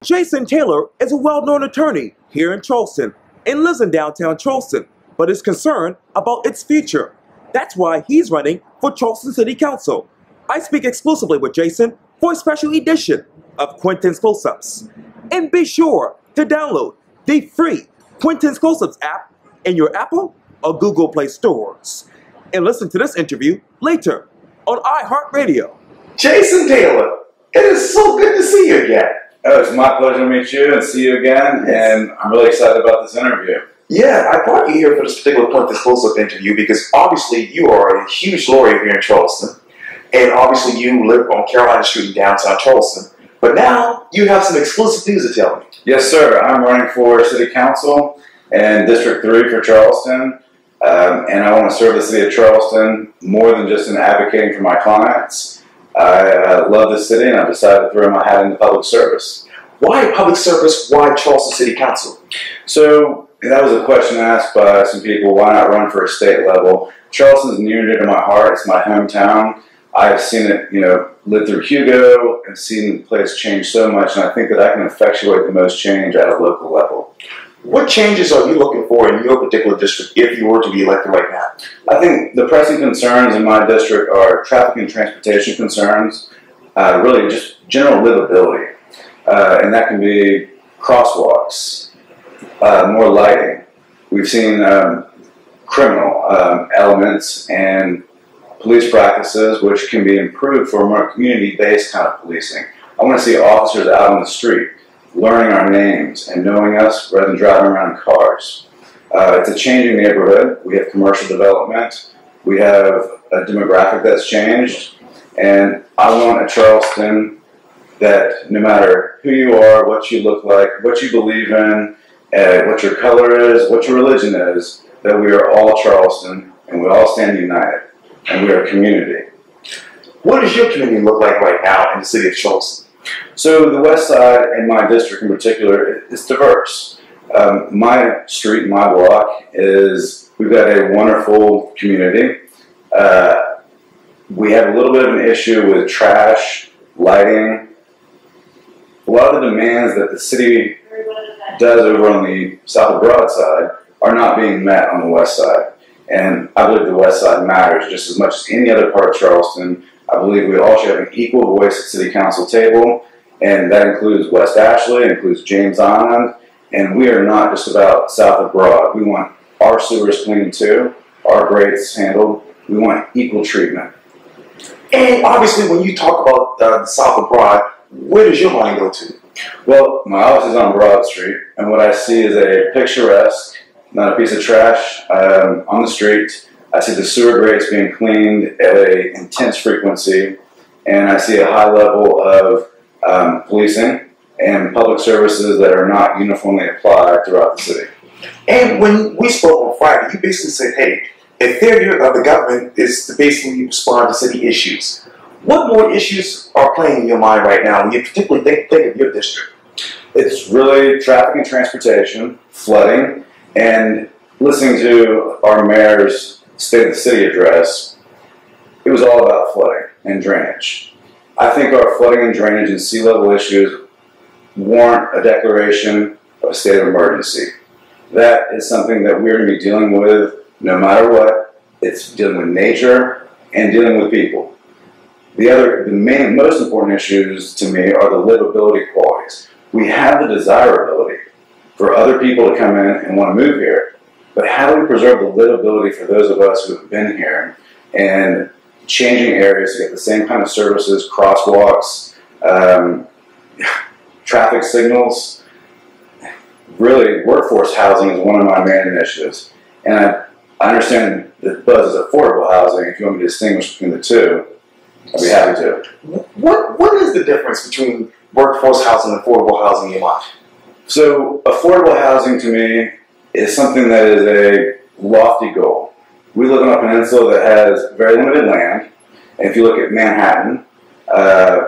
Jason Taylor is a well-known attorney here in Charleston and lives in downtown Charleston, but is concerned about its future. That's why he's running for Charleston City Council. I speak exclusively with Jason for a special edition of Quintin's Close-Ups. And be sure to download the free Quintin's Close-Ups app in your Apple or Google Play stores. And listen to this interview later on iHeartRadio. Jason Taylor, it is so good to see you again. Oh, it's my pleasure to meet you and see you again, and I'm really excited about this interview. Yeah, I brought you here for this particular Quintin's Close-Up interview because obviously you are a huge lawyer here in Charleston, and obviously you live on Carolina Street in downtown Charleston. But now you have some exclusive news to tell me. Yes, sir. I'm running for City Council and District 3 for Charleston, and I want to serve the city of Charleston more than just in advocating for my clients. I love the city, and I've decided to throw my hat into public service. Why public service? Why Charleston City Council? So that was a question asked by some people. Why not run for a state level? Charleston's near and dear to my heart. It's my hometown. I've seen it, live through Hugo and seen the place change so much, and I think that I can effectuate the most change at a local level. What changes are you looking for in your particular district if you were to be elected right now? I think the pressing concerns in my district are traffic and transportation concerns, really just general livability. And that can be crosswalks, more lighting. We've seen criminal elements and police practices which can be improved for a more community-based kind of policing. I want to see officers out on the street learning our names and knowing us rather than driving around in cars. It's a changing neighborhood. We have commercial development. We have a demographic that's changed. And I want a Charleston that no matter who you are, what you look like, what you believe in, what your color is, what your religion is, that we are all Charleston and we all stand united. And we are a community. What does your community look like right now in the city of Charleston? So the west side, and my district in particular, is diverse. My street, my block, we've got a wonderful community. We have a little bit of an issue with trash, lighting. A lot of the demands that the city does over on the South of Broad side are not being met on the west side. And I believe the west side matters just as much as any other part of Charleston. I believe we all should have an equal voice at City Council table, and that includes West Ashley, includes James Island, and we are not just about South of Broad. We want our sewers cleaned too, our grates handled. We want equal treatment. And obviously when you talk about the South of Broad, where does your mind go to? Well, my office is on Broad Street, and what I see is a picturesque, not a piece of trash on the street. I see the sewer grates being cleaned at an intense frequency, and I see a high level of policing and public services that are not uniformly applied throughout the city. And when we spoke on Friday, you basically said, hey, a failure of the government is to basically respond to city issues. What more issues are playing in your mind right now when you particularly think of your district? It's really traffic and transportation, flooding, and listening to our mayor's State of the City address, it was all about flooding and drainage. I think our flooding and drainage and sea level issues warrant a declaration of a state of emergency. That is something that we're going to be dealing with no matter what. It's dealing with nature and dealing with people. The main, most important issues to me are the livability qualities. We have the desirability for other people to come in and want to move here. But how do we preserve the livability for those of us who have been here and changing areas to get the same kind of services, crosswalks, traffic signals? Really, workforce housing is one of my main initiatives. And I understand that Buzz is affordable housing. If you want me to distinguish between the two, I'd be happy to. What is the difference between workforce housing and affordable housing in your mind? So affordable housing to me is something that is a lofty goal. We live on a peninsula that has very limited land, and if you look at Manhattan,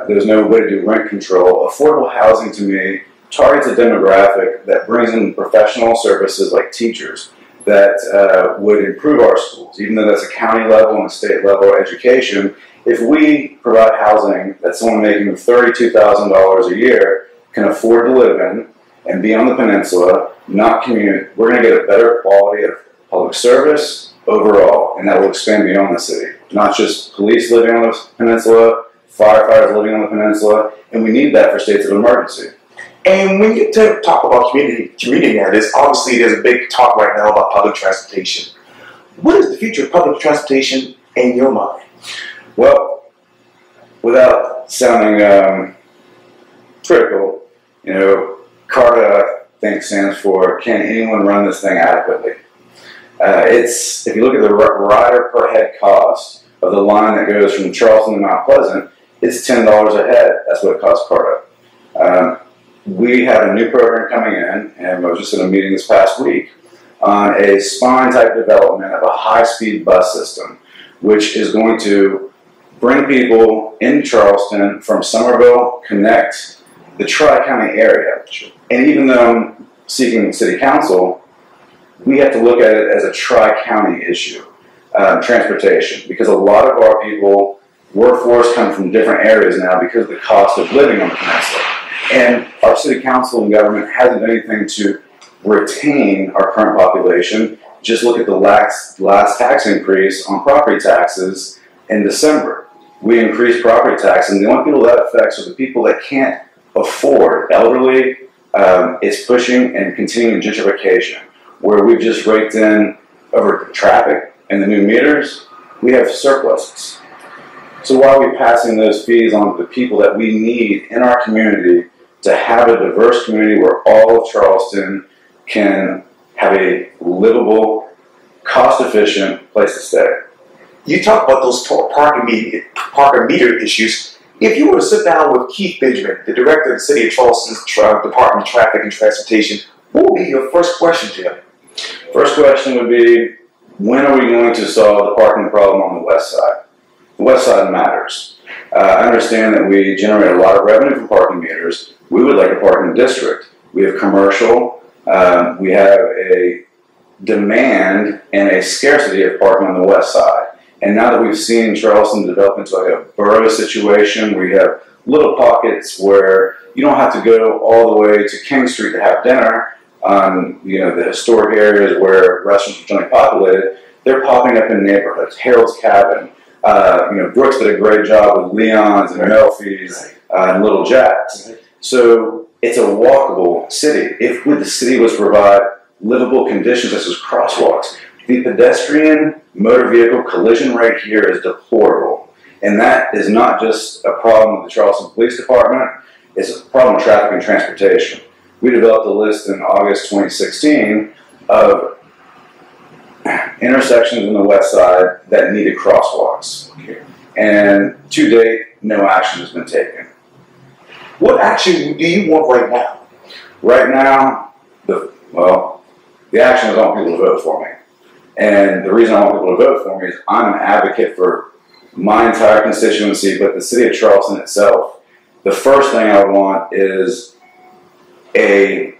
there's no way to do rent control. Affordable housing to me targets a demographic that brings in professional services like teachers that would improve our schools, even though that's a county level and a state level education. If we provide housing that's someone making $32,000 a year can afford to live in and be on the peninsula, not commute, we're going to get a better quality of public service overall, and that will expand beyond the city. Not just police living on the peninsula, firefighters living on the peninsula, and we need that for states of emergency. And when you talk about community narratives, obviously there's a big talk right now about public transportation. What is the future of public transportation in your mind? Well, without sounding critical, you know, CARTA, I think, stands for Can Anyone Run This Thing Adequately? If you look at the rider per head cost of the line that goes from Charleston to Mount Pleasant, it's $10 a head. That's what it costs CARTA. We have a new program coming in, and I was just in a meeting this past week, on a spine-type development of a high-speed bus system, which is going to bring people in Charleston from Somerville, connect the Tri-County area. And even though I'm seeking city council, we have to look at it as a Tri-County issue, transportation, because a lot of our people, workforce, come from different areas now because of the cost of living on the peninsula. And our city council and government hasn't done anything to retain our current population. Just look at the last tax increase on property taxes in December. We increased property tax, and the only people that affects are the people that can't afford. Elderly, it's pushing and continuing gentrification, where we've just raked in over traffic and the new meters, we have surpluses. So why are we passing those fees on to the people that we need in our community to have a diverse community where all of Charleston can have a livable, cost-efficient place to stay? You talk about those parking meter issues. If you were to sit down with Keith Benjamin, the director of the City of Charleston's Department of Traffic and Transportation, what would be your first question to him? First question would be, when are we going to solve the parking problem on the west side? The west side matters. I understand that we generate a lot of revenue from parking meters. We would like a parking district. We have commercial. We have a demand and a scarcity of parking on the west side. And now that we've seen Charleston develop into like a borough situation, we have little pockets where you don't have to go all the way to King Street to have dinner. The historic areas where restaurants are generally populated, they're popping up in neighborhoods. Harold's Cabin, Brooks did a great job with Leon's and Melfi's and Little Jack's. So it's a walkable city. If the city was to provide livable conditions such as crosswalks, the pedestrian motor vehicle collision rate here is deplorable. And that is not just a problem with the Charleston Police Department, it's a problem with traffic and transportation. We developed a list in August 2016 of intersections on the west side that needed crosswalks. And to date, no action has been taken. What action do you want right now? Right now, the action is I want people to vote for me. And the reason I want people to vote for me is I'm an advocate for my entire constituency, but the city of Charleston itself. The first thing I want is a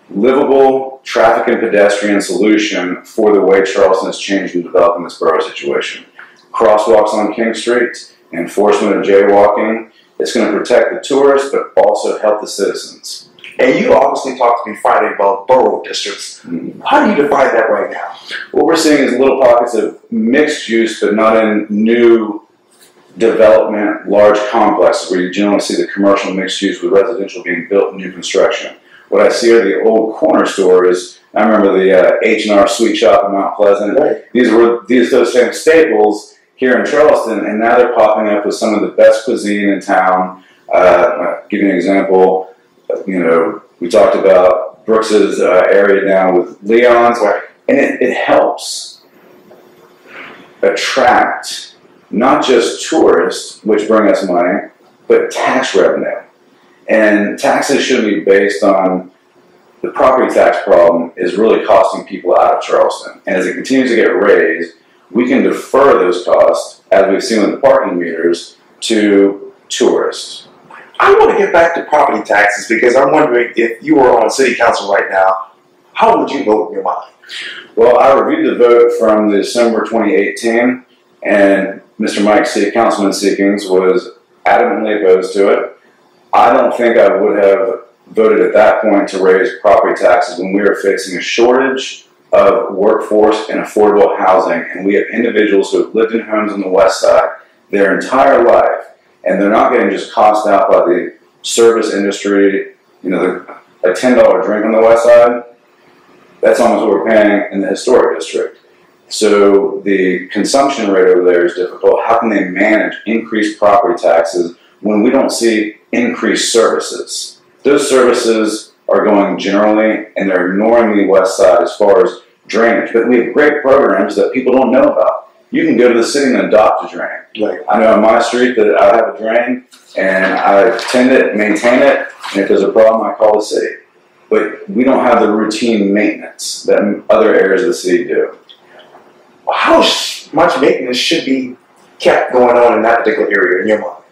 livable traffic and pedestrian solution for the way Charleston has changed and developed in this borough situation. Crosswalks on King Street, enforcement of jaywalking. It's going to protect the tourists, but also help the citizens. And you obviously talked to me Friday about borough districts. How do you define that right now? What we're seeing is little pockets of mixed use, but not in new development, large complexes where you generally see the commercial mixed use with residential being built in new construction. What I see are the old corner stores. I remember the H&R Sweet Shop in Mount Pleasant. Right. These were those same staples here in Charleston, and now they're popping up with some of the best cuisine in town. I'll give you an example. We talked about Brooks's area now with Leon's, and it helps attract not just tourists, which bring us money, but tax revenue. And taxes shouldn't be based on the property tax problem is really costing people out of Charleston. And as it continues to get raised, we can defer those costs, as we've seen with the parking meters, to tourists. I want to get back to property taxes because I'm wondering if you were on city council right now, how would you vote in your mind? Well, I reviewed the vote from December 2018, and Mr. Mike, City Councilman Seekings, was adamantly opposed to it. I don't think I would have voted at that point to raise property taxes when we were facing a shortage of workforce and affordable housing, and we have individuals who have lived in homes on the west side their entire life, and they're not getting just cost out by the service industry. You know, a $10 drink on the west side, that's almost what we're paying in the historic district. So the consumption rate over there is difficult. How can they manage increased property taxes when we don't see increased services? Those services are going generally, and they're ignoring the west side as far as drainage. But we have great programs that people don't know about. You can go to the city and adopt a drain. Right. I know on my street that I have a drain, and I tend it, maintain it, and if there's a problem, I call the city. But we don't have the routine maintenance that other areas of the city do. How much maintenance should be kept going on in that particular area in your mind?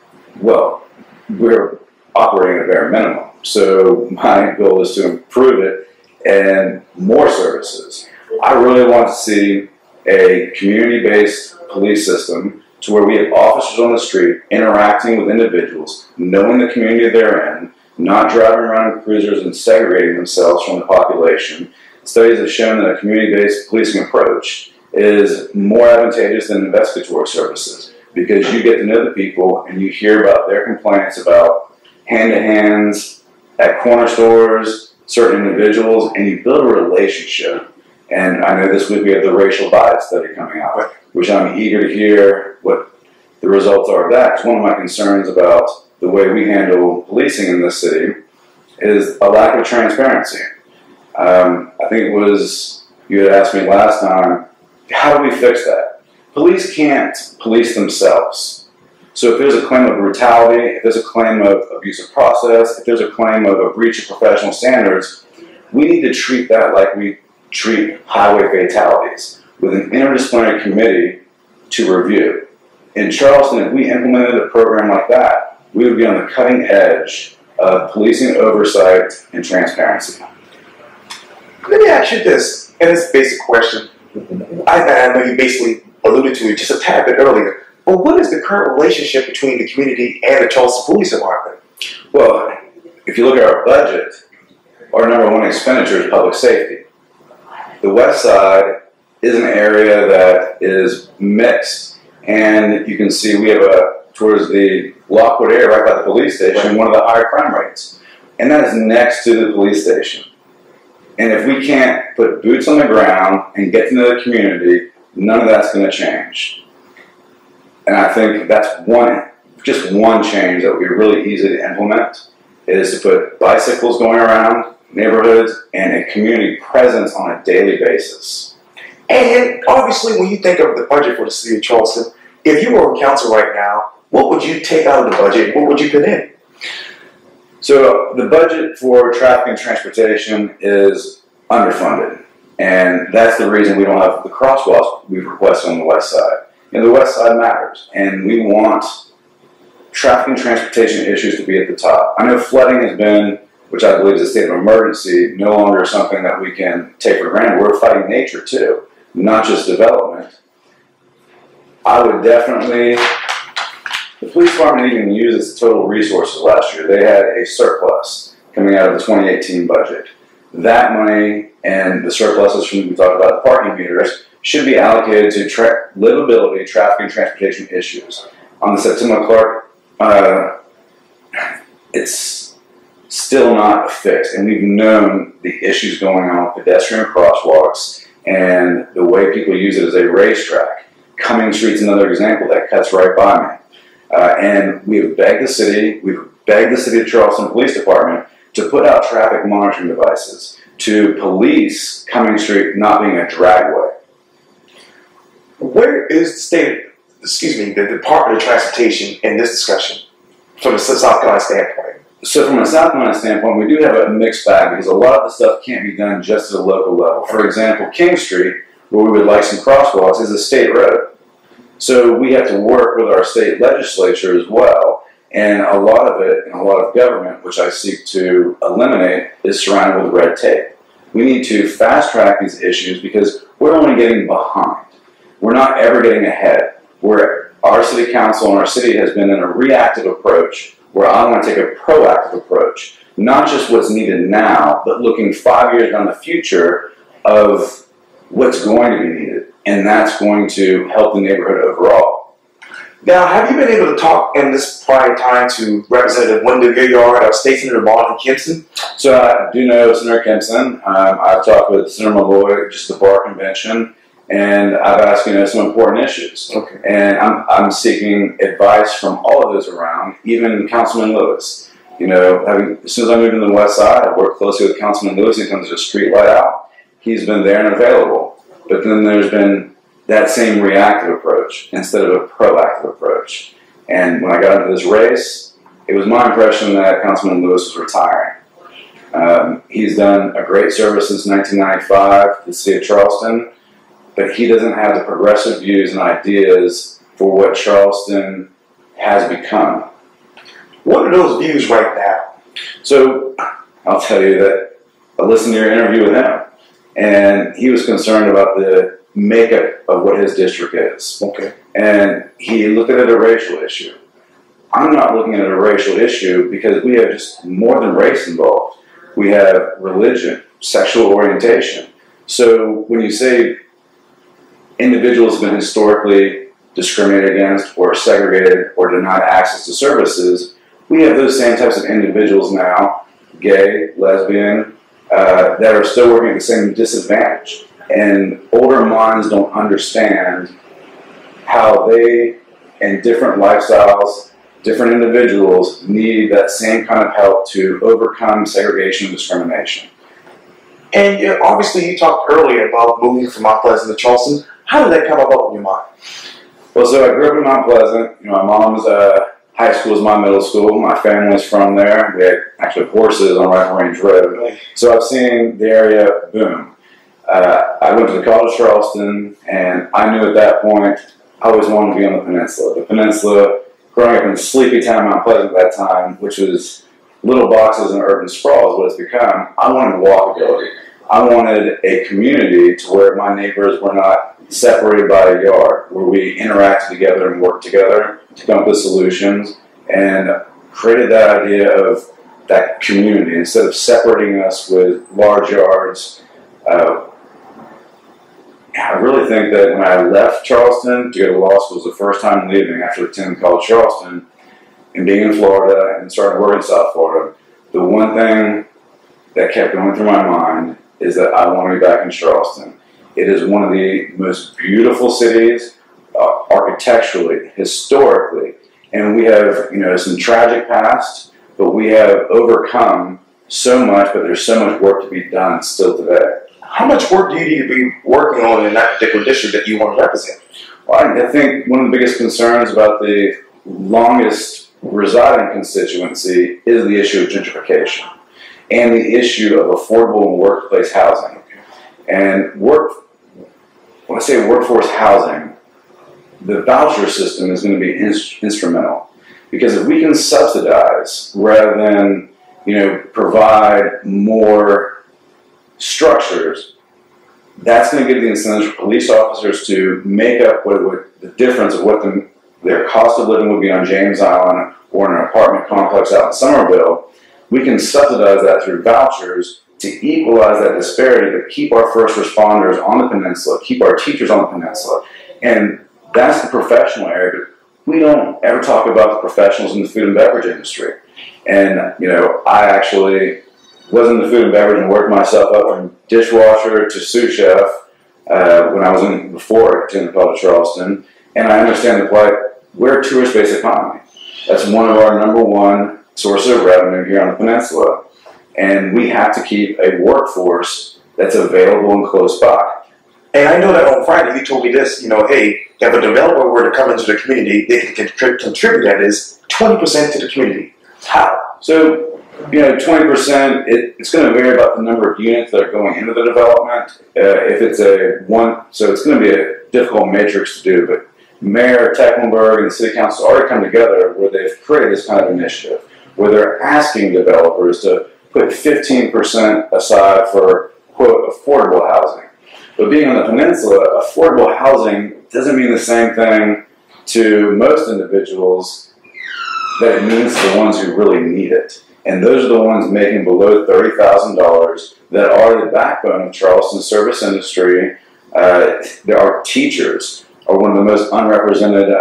Well, we're operating at a bare minimum. So my goal is to improve it and more services. I really want to see a community-based police system to where we have officers on the street interacting with individuals, knowing the community they're in, not driving around in cruisers and segregating themselves from the population. Studies have shown that a community-based policing approach is more advantageous than investigatory services because you get to know the people and you hear about their complaints about hand-to-hands at corner stores, certain individuals, and you build a relationship. And I know this week we have the racial bias study coming out, which I'm eager to hear what the results are of that. Because one of my concerns about the way we handle policing in this city is a lack of transparency. I think it was, you had asked me last time, how do we fix that? Police can't police themselves. So if there's a claim of brutality, if there's a claim of abuse of process, if there's a claim of a breach of professional standards, we need to treat that like we treat highway fatalities, with an interdisciplinary committee to review. In Charleston, if we implemented a program like that, we would be on the cutting edge of policing oversight and transparency. Let me ask you this, and it's a basic question. I know you basically alluded to it just a tad bit earlier, but what is the current relationship between the community and the Charleston Police Department? Well, if you look at our budget, our #1 expenditure is public safety. The west side is an area that is mixed, and you can see we have towards the Lockwood area, right by the police station, one of the higher crime rates. And that is next to the police station. And if we can't put boots on the ground and get to know the community, none of that's going to change. And I think that's just one change that would be really easy to implement, is to put bicycles going around neighborhoods and a community presence on a daily basis. And obviously, when you think of the budget for the city of Charleston, if you were on council right now, what would you take out of the budget? What would you put in? So the budget for traffic and transportation is underfunded. And that's the reason we don't have the crosswalks we've requested on the west side. And the west side matters. And we want traffic and transportation issues to be at the top. I know flooding has been, which I believe is a state of emergency, no longer something that we can take for granted. We're fighting nature too, not just development. I would definitely, the police department didn't even use its total resources last year. They had a surplus coming out of the 2018 budget. That money and the surpluses from, we talked about the parking meters, should be allocated to livability, traffic and transportation issues. On the Septima Clark, it's still not fixed, and we've known the issues going on with pedestrian crosswalks and the way people use it as a racetrack. Cumming Street's another example that cuts right by me. And we've begged the city of Charleston Police Department to put out traffic monitoring devices to police Cumming Street not being a dragway. Where is the Department of Transportation in this discussion from a South Carolina standpoint? So from a South Carolina standpoint, we do have a mixed bag because a lot of the stuff can't be done just at a local level. For example, King Street, where we would like some crosswalks, is a state road. So we have to work with our state legislature as well, and a lot of it, and a lot of government, which I seek to eliminate, is surrounded with red tape. We need to fast track these issues because we're only getting behind. We're not ever getting ahead. Our city council and our city has been in a reactive approach where I want to take a proactive approach, not just what's needed now, but looking 5 years down the future of what's going to be needed, and that's going to help the neighborhood overall. Now, have you been able to talk in this prior time to Representative Wendell Gilliard or State Senator Martin Quintin? So I do know Senator Quintin. I've talked with Senator Malloy just at the bar convention, and I've asked some important issues. Okay. And I'm seeking advice from all of those around, even Councilman Lewis. As soon as I moved into the West Side, I worked closely with Councilman Lewis when it comes to street light out. He's been there and available. But then there's been that same reactive approach instead of a proactive approach. And when I got into this race, it was my impression that Councilman Lewis was retiring. He's done a great service since 1995 to the city of Charleston, but he doesn't have the progressive views and ideas for what Charleston has become. What are those views right now? So I'll tell you that I listened to your interview with him, and he was concerned about the makeup of what his district is. Okay. And he looked at it as a racial issue. I'm not looking at it as a racial issue because we have just more than race involved. We have religion, sexual orientation. So when you say individuals have been historically discriminated against or segregated or denied access to services, we have those same types of individuals now, gay, lesbian, that are still working at the same disadvantage. And older minds don't understand how they, in different lifestyles, different individuals, need that same kind of help to overcome segregation and discrimination. And obviously you talked earlier about moving from Mount Pleasant to Charleston. How did that come about in your mind? Well, so I grew up in Mount Pleasant. My mom's high school is my middle school. My family's from there. We had actually horses on Rifle Range Road. So I've seen the area boom. I went to the College of Charleston, and I knew at that point I always wanted to be on the peninsula. The peninsula, growing up in sleepy town Mount Pleasant at that time, which was little boxes and urban sprawl is what it's become, I wanted walkability. I wanted a community to where my neighbors were not separated by a yard, where we interacted together and worked together to come up with solutions, and created that idea of that community instead of separating us with large yards. I really think that when I left Charleston to go to law school, it was the first time leaving after attending College of Charleston and being in Florida and starting working in South Florida. The one thing that kept going through my mind is that I want to be back in Charleston. It is one of the most beautiful cities, architecturally, historically, and we have some tragic past, but we have overcome so much, but there's so much work to be done still today. How much work do you need to be working on in that particular district that you want to represent? Well, I think one of the biggest concerns about the longest residing constituency is the issue of gentrification and the issue of affordable workplace housing. And when I say workforce housing, the voucher system is going to be instrumental. Because if we can subsidize rather than provide more structures, that's going to give the incentives for police officers to make up the difference of what their cost of living would be on James Island or in an apartment complex out in Somerville. We can subsidize that through vouchers to equalize that disparity, but keep our first responders on the peninsula, keep our teachers on the peninsula. And that's the professional area, but we don't ever talk about the professionals in the food and beverage industry. And, I actually was in the food and beverage and worked myself up from dishwasher to sous chef when I was before attending the College of Charleston. And I understand the plight. We're a tourist-based economy. That's one of our #1 sources of revenue here on the peninsula. And we have to keep a workforce that's available and close by. And I know that on Friday you told me this, hey, if a developer were to come into the community, they can contribute, that is, 20% to the community. How? So, 20%, it's going to vary about the number of units that are going into the development. If it's so it's going to be a difficult matrix to do, but Mayor Tecklenburg and the City Council already come together where they've created this kind of initiative, where they're asking developers to put 15% aside for, quote, affordable housing. But being on the peninsula, affordable housing doesn't mean the same thing to most individuals that it means to the ones who really need it. And those are the ones making below $30,000 that are the backbone of Charleston's service industry. There are teachers, are one of the most unrepresented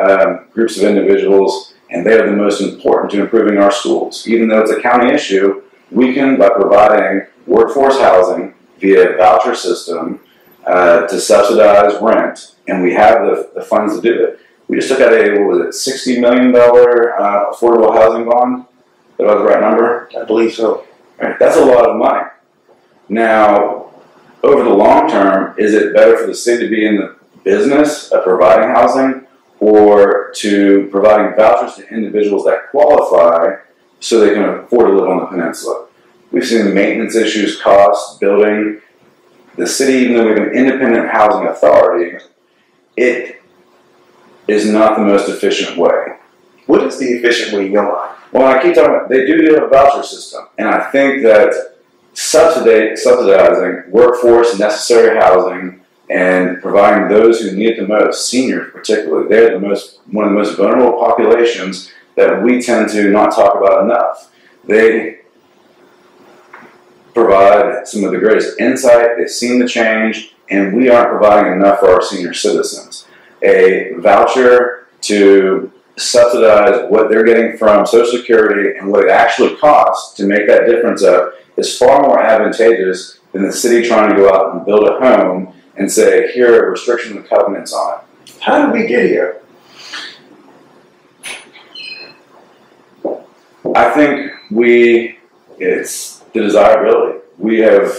groups of individuals, and they are the most important to improving our schools. Even though it's a county issue, we can, by providing workforce housing via voucher system to subsidize rent, and we have the funds to do it. We just took out a, what was it, $60 million affordable housing bond? Is that the right number? I believe so. Right. That's a lot of money. Now, over the long term, is it better for the city to be in the business of providing housing or to providing vouchers to individuals that qualify so they can afford to live on the peninsula? We've seen the maintenance issues, costs, building. The city, even though we have an independent housing authority, it is not the most efficient way. What is the efficient way in your mind? Well, I keep talking about, they do have a voucher system, and I think that subsidizing workforce necessary housing and providing those who need it the most, seniors particularly, they're one of the most vulnerable populations that we tend to not talk about enough. They provide some of the greatest insight, they've seen the change, and we aren't providing enough for our senior citizens. A voucher to subsidize what they're getting from Social Security and what it actually costs to make that difference up is far more advantageous than the city trying to go out and build a home and say, here are restrictions and covenants on it. How did we get here? I think it's the desirability. We have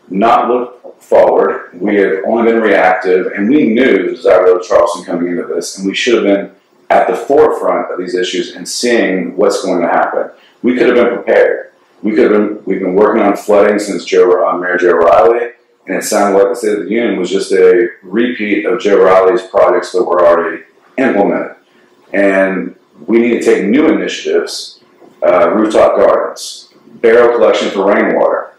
not looked forward. We have only been reactive, and we knew the desirability of Charleston coming into this, and we should have been at the forefront of these issues and seeing what's going to happen. We could have been prepared. We've been working on flooding since Mayor Joe Riley, and it sounded like the State of the Union was just a repeat of Joe Riley's projects that were already implemented. And we need to take new initiatives, rooftop gardens, barrel collection for rainwater.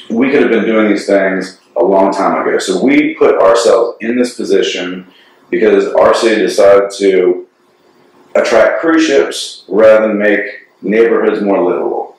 We could have been doing these things a long time ago. So we put ourselves in this position because our city decided to attract cruise ships rather than make neighborhoods more livable.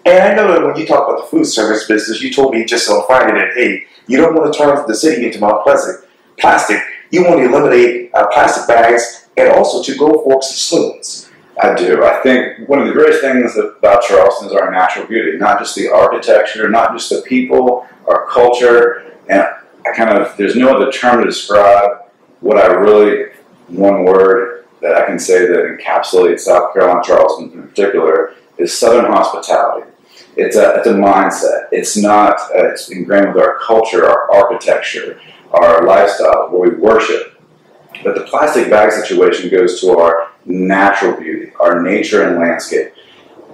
And I know that when you talk about the food service business, you told me just on Friday that, hey, you don't want to turn the city into Mount Pleasant. Plastic. You want to eliminate plastic bags and also to go forks and spoons. I do. I think one of the greatest things about Charleston is our natural beauty, not just the architecture, not just the people, our culture, and there's no other term to describe what I really, one word that I can say that encapsulates South Carolina, Charleston in particular, is Southern hospitality. It's a mindset. It's ingrained with our culture, our architecture, our lifestyle, where we worship. But the plastic bag situation goes to our natural beauty, our nature and landscape.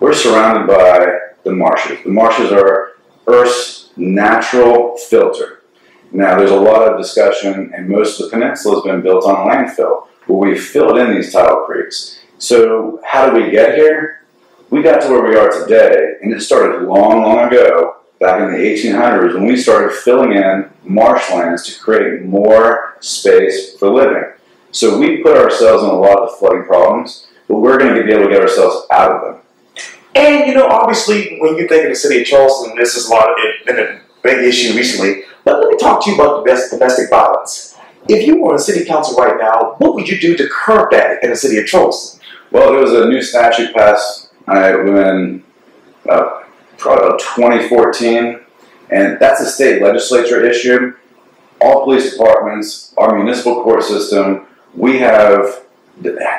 We're surrounded by the marshes. The marshes are Earth's natural filter. Now, there's a lot of discussion, and most of the peninsula has been built on landfill, where we've filled in these tidal creeks. So how did we get here? We got to where we are today, and it started long, long ago, back in the 1800s, when we started filling in marshlands to create more space for living. So we put ourselves in a lot of the flooding problems, but we're going to be able to get ourselves out of them. And, you know, obviously, when you think of the city of Charleston, this is been a big issue recently. But let me talk to you about domestic violence. If you were in city council right now, what would you do to curb that in the city of Charleston? Well, there was a new statute passed in probably about 2014, and that's a state legislature issue. All police departments, our municipal court system, we have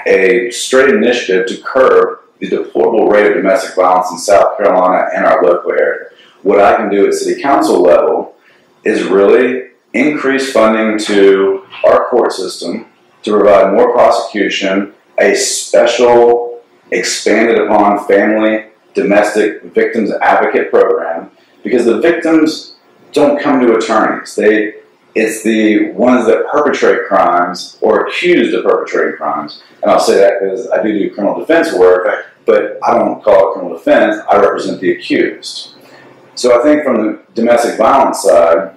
a straight initiative to curb the deplorable rate of domestic violence in South Carolina and our local area. What I can do at city council level is really increase funding to our court system to provide more prosecution, a special expanded upon family domestic victims advocate program, because the victims don't come to attorneys. It's the ones that perpetrate crimes or accused of perpetrating crimes. And I'll say that because I do criminal defense work, but I don't call it criminal defense. I represent the accused. So I think from the domestic violence side,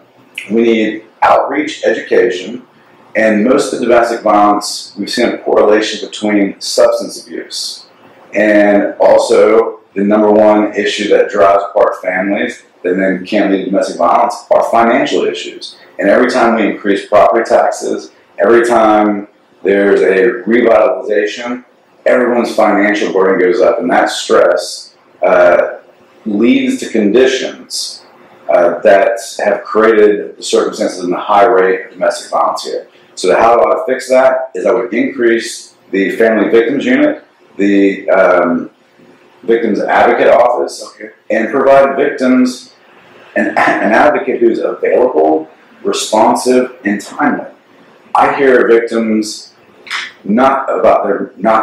we need outreach, education, and most of the domestic violence, we've seen a correlation between substance abuse And also, the number one issue that drives apart families that then can lead to domestic violence are financial issues. And every time we increase property taxes, every time there's a revitalization, everyone's financial burden goes up, and that stress leads to conditions that have created the circumstances and the high rate of domestic violence here. So how do I fix that? Is I would increase the family victims unit, the victims advocate office, and provide victims an advocate who's available, responsive, and timely. I hear victims not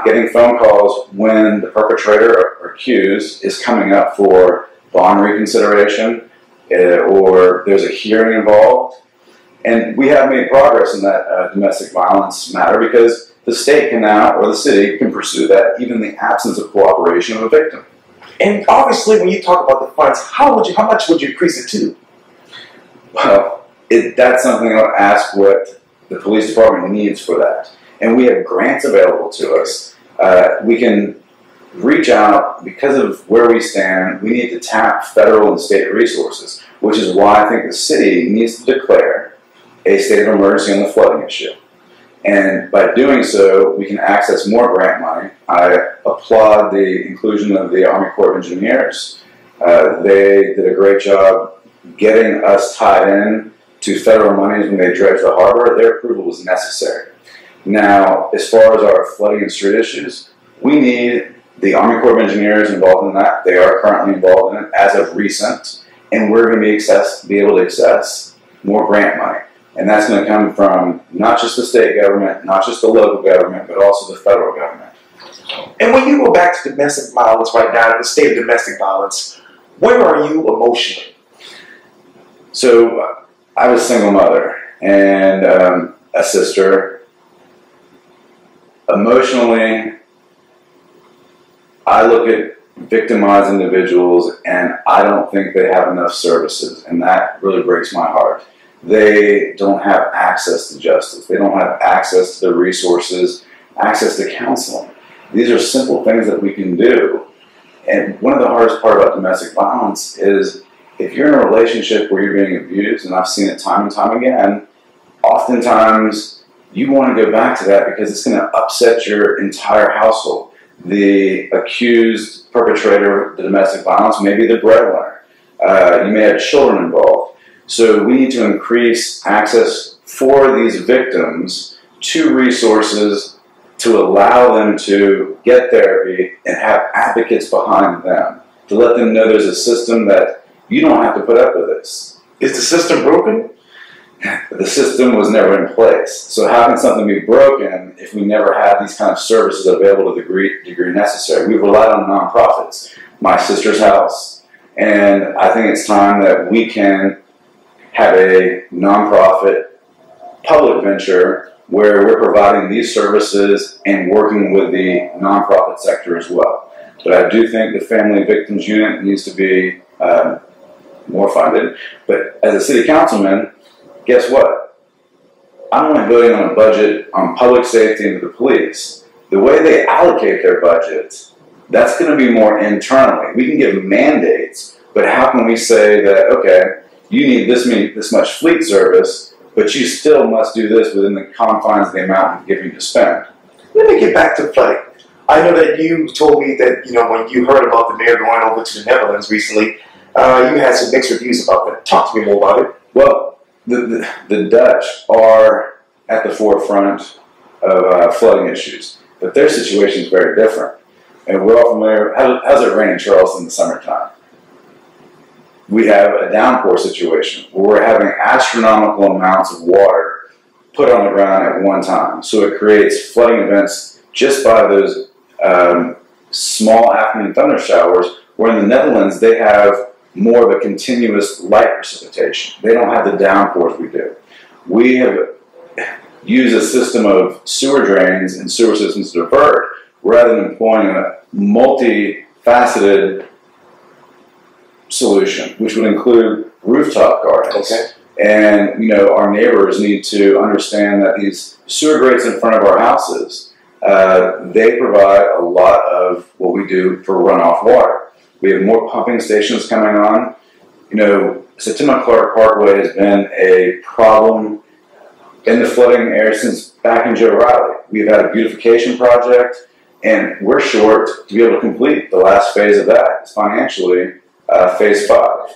getting phone calls when the perpetrator or accused is coming up for bond reconsideration or there's a hearing involved. And we have made progress in that domestic violence matter because the state can now, or the city can pursue that even in the absence of cooperation of a victim. And obviously, when you talk about the funds, how much would you increase it to? Well, that's something I'll ask what the police department needs for that. And we have grants available to us. We can reach out because of where we stand. We need to tap federal and state resources, which is why I think the city needs to declare a state of emergency on the flooding issue. And by doing so, we can access more grant money. I applaud the inclusion of the Army Corps of Engineers. They did a great job getting us tied in to federal monies when they dredged the harbor. Their approval was necessary. Now, as far as our flooding and street issues, we need the Army Corps of Engineers involved in that. They are currently involved in it as of recent, and we're going to be able to access more grant money. And that's going to come from not just the state government, not just the local government, but also the federal government. And when you go back to domestic violence right now, the state of domestic violence, where are you emotionally? So I was a single mother and a sister. Emotionally, I look at victimized individuals and I don't think they have enough services, and that really breaks my heart. They don't have access to justice. They don't have access to the resources, access to counseling. These are simple things that we can do. And one of the hardest part about domestic violence is if you're in a relationship where you're being abused, and I've seen it time and time again, oftentimes you want to go back to that because it's going to upset your entire household. The accused perpetrator of the domestic violence may be the breadwinner. You may have children involved. So we need to increase access for these victims to resources to allow them to get therapy and have advocates behind them, to let them know there's a system that you don't have to put up with this. Is the system broken? The system was never in place. So how can something be broken if we never had these kind of services available to the degree necessary? We've relied on nonprofits, My Sister's House, and I think it's time that we can have a nonprofit public venture where we're providing these services and working with the nonprofit sector as well. But I do think the Family Victims Unit needs to be more funded. But as a city councilman, guess what? I'm only voting on a budget on public safety and the police. The way they allocate their budgets, that's going to be more internally. We can give mandates, but how can we say that, okay, you need this much fleet service, but you still must do this within the confines of the amount we've given you to spend? Let me get back to flooding. I know that you told me that, when you heard about the mayor going over to the Netherlands recently, you had some mixed reviews about that. Talk to me more about it. Well, the Dutch are at the forefront of flooding issues, but their situation is very different. And we're all familiar. How's it rain in Charleston in the summertime? We have a downpour situation where we're having astronomical amounts of water put on the ground at one time. So it creates flooding events just by those small afternoon thunder showers, where in the Netherlands they have more of a continuous light precipitation. They don't have the downpours we do. We have used a system of sewer drains and sewer systems to divert rather than employing a multifaceted solution, which would include rooftop gardens. Okay. And our neighbors need to understand that these sewer grates in front of our houses, They provide a lot of what we do for runoff water. We have more pumping stations coming on. You know, Septima Clark Parkway has been a problem in the flooding area since back in Joe Riley. We've had a beautification project, and we're short to be able to complete the last phase of that. It's financially phase 5,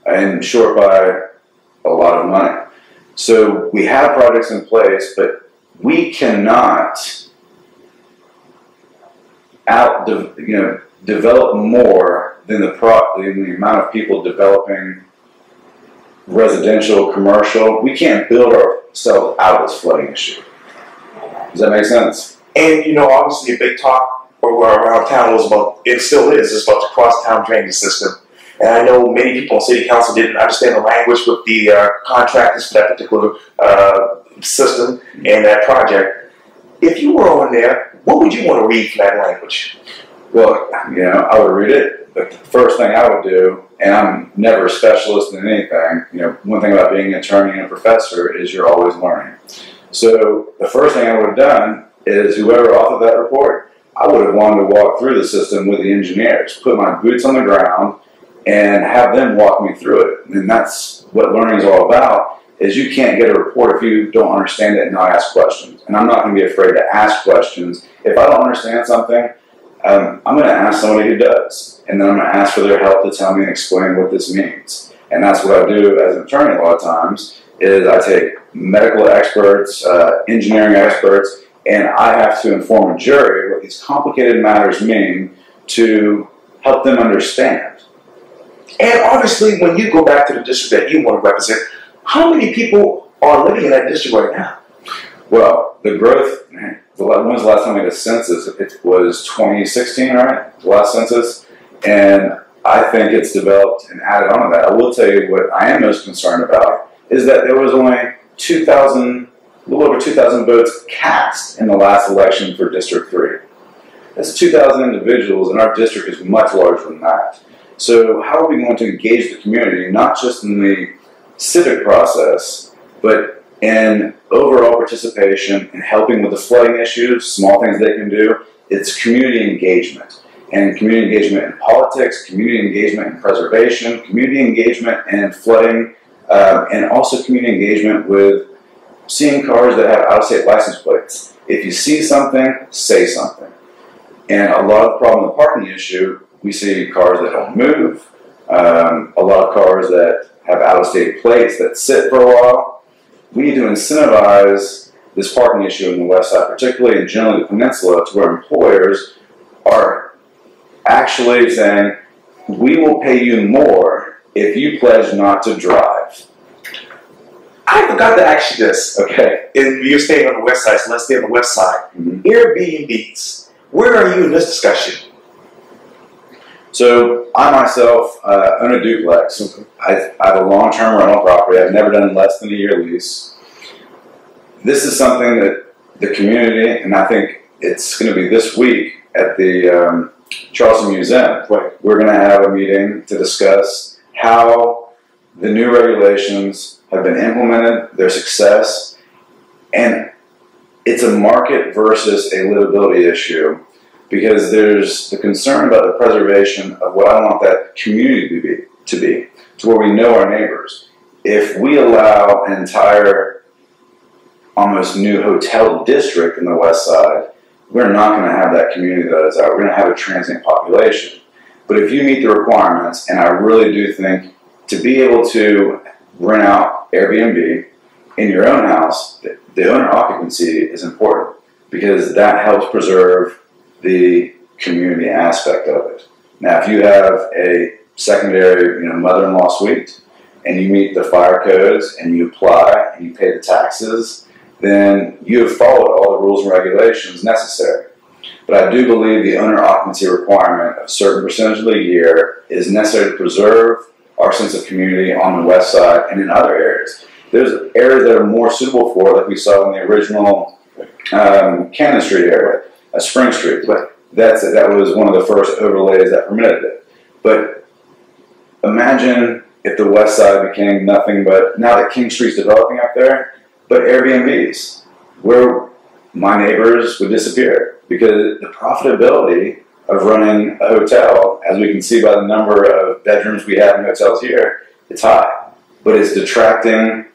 and short by a lot of money. So we have projects in place, but we cannot develop more than the amount of people developing residential, commercial. We can't build ourselves out of this flooding issue. Does that make sense? And, you know, obviously a big talk around town was about, it still is, it's about the cross-town drainage system. And I know many people on city council didn't understand the language with the contractors for that particular system and that project. If you were on there, what would you want to read from that language? Well, you know, I would read it, but the first thing I would do, and I'm never a specialist in anything, you know, one thing about being an attorney and a professor is you're always learning. So the first thing I would have done is whoever authored that report, I would have wanted to walk through the system with the engineers, put my boots on the ground, and have them walk me through it. And that's what learning is all about, is you can't get a report if you don't understand it and not ask questions. And I'm not going to be afraid to ask questions. If I don't understand something, I'm going to ask somebody who does. And then I'm going to ask for their help to tell me and explain what this means. And that's what I do as an attorney a lot of times, is I take medical experts, engineering experts, and I have to inform a jury what these complicated matters mean to help them understand. And obviously, when you go back to the district that you want to represent, how many people are living in that district right now? Well, the growth, when was the last time we had a census? It was 2016, right? The last census. And I think it's developed and added on to that. I will tell you what I am most concerned about is that there was only 2,000, a little over 2,000 votes cast in the last election for District 3. That's 2,000 individuals, and our district is much larger than that. So how are we going to engage the community, not just in the civic process, but in overall participation in helping with the flooding issues, small things they can do? It's community engagement. And community engagement in politics, community engagement in preservation, community engagement in flooding, and also community engagement with seeing cars that have out-of-state license plates. If you see something, say something. And a lot of the problem with the parking issue, we see cars that don't move, a lot of cars that have out-of-state plates that sit for a while. We need to incentivize this parking issue in the west side, particularly and generally the peninsula, to where employers are actually saying, we will pay you more if you pledge not to drive. I forgot to ask you this. Okay. You're staying on the west side, so let's stay on the west side. Mm-hmm. Airbnbs. Where are you in this discussion? So I myself own a duplex. I have a long-term rental property. I've never done less than a year lease. This is something that the community, and I think it's going to be this week at the Charleston Museum. We're going to have a meeting to discuss how the new regulations have been implemented, their success, and it's a market versus a livability issue, because there's the concern about the preservation of what I want that community to be, to where we know our neighbors. If we allow an entire almost new hotel district in the west side, we're not going to have that community that is out. We're going to have a transient population. But if you meet the requirements, and I really do think to be able to rent out Airbnb in your own house, the owner occupancy is important, because that helps preserve the community aspect of it. Now, if you have a secondary, mother-in-law suite, and you meet the fire codes, and you apply, and you pay the taxes, then you have followed all the rules and regulations necessary. But I do believe the owner occupancy requirement of a certain percentage of the year is necessary to preserve our sense of community on the west side and in other areas. There's areas that are more suitable for it, like we saw in the original Cannon Street area, Spring Street. But that was one of the first overlays that permitted it. But imagine if the west side became nothing but, now that King Street's developing up there, but Airbnbs, where my neighbors would disappear. because the profitability of running a hotel, as we can see by the number of bedrooms we have in hotels here, it's high. But it's detracting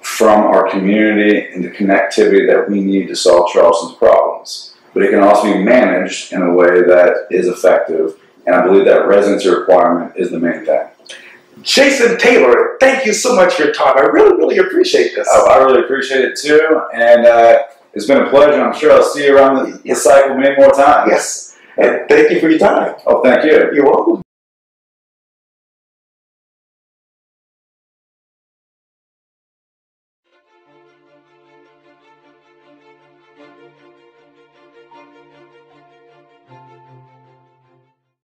from our community and the connectivity that we need to solve Charleston's problems. But it can also be managed in a way that is effective, and I believe that residency requirement is the main thing. Jason Taylor, thank you so much for your time. I really, really appreciate this. Oh, I really appreciate it too, and it's been a pleasure. I'm sure I'll see you around the cycle many more times. Yes, and thank you for your time. Oh, thank you. You're welcome.